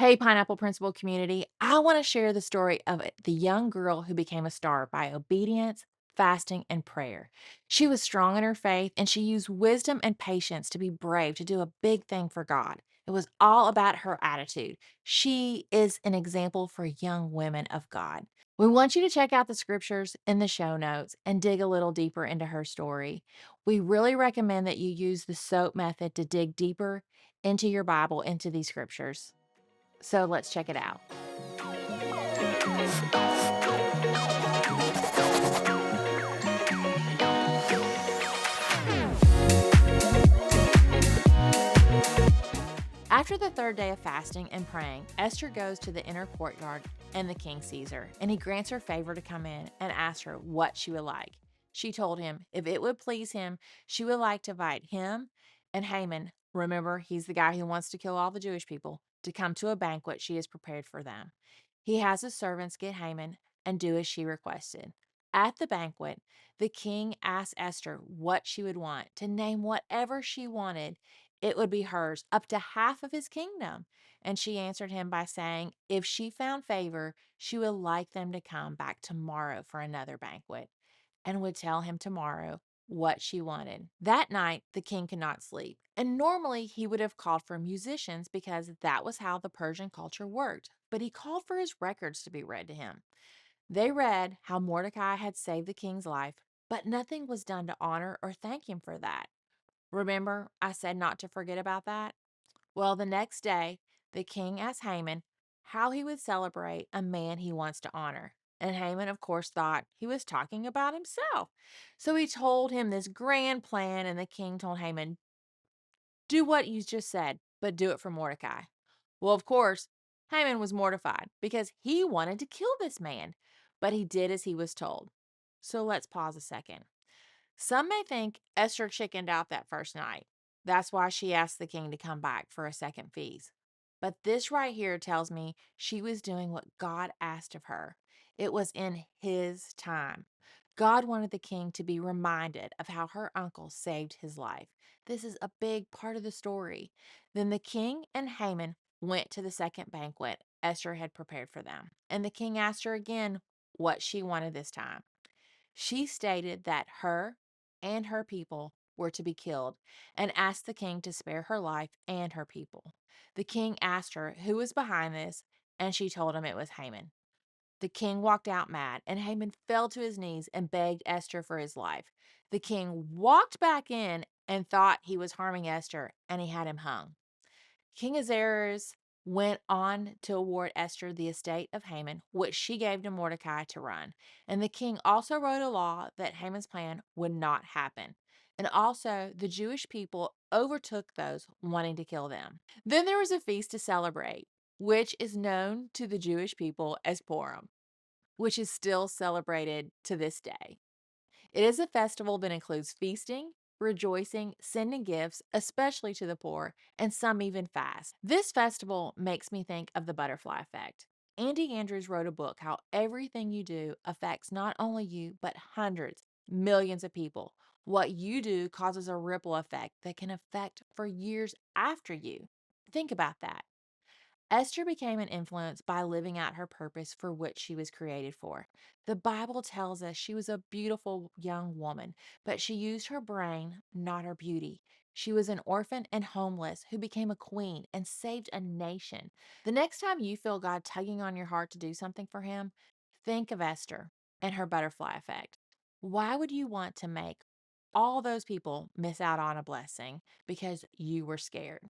Hey, Pineapple Principle community. I want to share the story of the young girl who became a star by obedience, fasting, and prayer. She was strong in her faith and she used wisdom and patience to be brave to do a big thing for God. It was all about her attitude. She is an example for young women of God. We want you to check out the scriptures in the show notes and dig a little deeper into her story. We really recommend that you use the SOAP method to dig deeper into your Bible, into these scriptures. So let's check it out. After the third day of fasting and praying, Esther goes to the inner courtyard and the king sees her, and he grants her favor to come in and ask her what she would like. She told him if it would please him, she would like to invite him and Haman, remember, he's the guy who wants to kill all the Jewish people, to come to a banquet she has prepared for them. He has his servants get Haman and do as she requested. At the banquet, the king asked Esther what she would want, to name whatever she wanted. It would be hers, up to half of his kingdom. And she answered him by saying, if she found favor, she would like them to come back tomorrow for another banquet, and would tell him tomorrow what she wanted. That night, the king could not sleep, and normally he would have called for musicians because that was how the Persian culture worked. But he called for his records to be read to him. They read how Mordecai had saved the king's life, but nothing was done to honor or thank him for that. Remember, I said not to forget about that? Well, the next day, the king asked Haman how he would celebrate a man he wants to honor. And Haman, of course, thought he was talking about himself. So he told him this grand plan, and the king told Haman, do what you just said, but do it for Mordecai. Well, of course, Haman was mortified because he wanted to kill this man, but he did as he was told. So let's pause a second. Some may think Esther chickened out that first night. That's why she asked the king to come back for a second feast. But this right here tells me she was doing what God asked of her. It was in his time. God wanted the king to be reminded of how her uncle saved his life. This is a big part of the story. Then the king and Haman went to the second banquet Esther had prepared for them. And the king asked her again what she wanted this time. She stated that her and her people were to be killed and asked the king to spare her life and her people. The king asked her who was behind this, and she told him it was Haman. The king walked out mad, and Haman fell to his knees and begged Esther for his life. The king walked back in and thought he was harming Esther, and he had him hung. King Ahasuerus went on to award Esther the estate of Haman, which she gave to Mordecai to run. And the king also wrote a law that Haman's plan would not happen. And also, the Jewish people overtook those wanting to kill them. Then there was a feast to celebrate, which is known to the Jewish people as Purim, which is still celebrated to this day. It is a festival that includes feasting, rejoicing, sending gifts, especially to the poor, and some even fast. This festival makes me think of the butterfly effect. Andy Andrews wrote a book, How Everything You Do Affects Not Only You, but hundreds, millions of people. What you do causes a ripple effect that can affect for years after you. Think about that. Esther became an influence by living out her purpose for which she was created for. The Bible tells us she was a beautiful young woman, but she used her brain, not her beauty. She was an orphan and homeless who became a queen and saved a nation. The next time you feel God tugging on your heart to do something for him, think of Esther and her butterfly effect. Why would you want to make all those people miss out on a blessing because you were scared?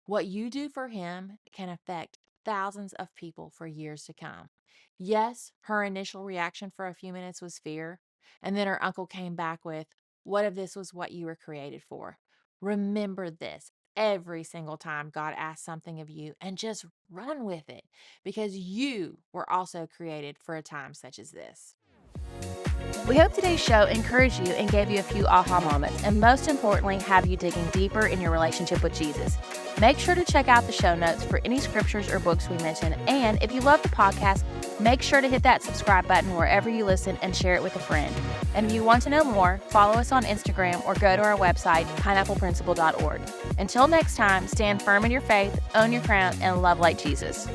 What you do for him can affect thousands of people for years to come. Yes, her initial reaction for a few minutes was fear, and then her uncle came back with, what if this was what you were created for? Remember this every single time God asks something of you and just run with it because you were also created for a time such as this. We hope today's show encouraged you and gave you a few aha moments, and most importantly, have you digging deeper in your relationship with Jesus. Make sure to check out the show notes for any scriptures or books we mention, and if you love the podcast, Make sure to hit that subscribe button wherever you listen and share it with a friend. And if you want to know more, follow us on Instagram or go to our website, pineappleprinciple.org. Until next time, stand firm in your faith, own your crown, and love like Jesus.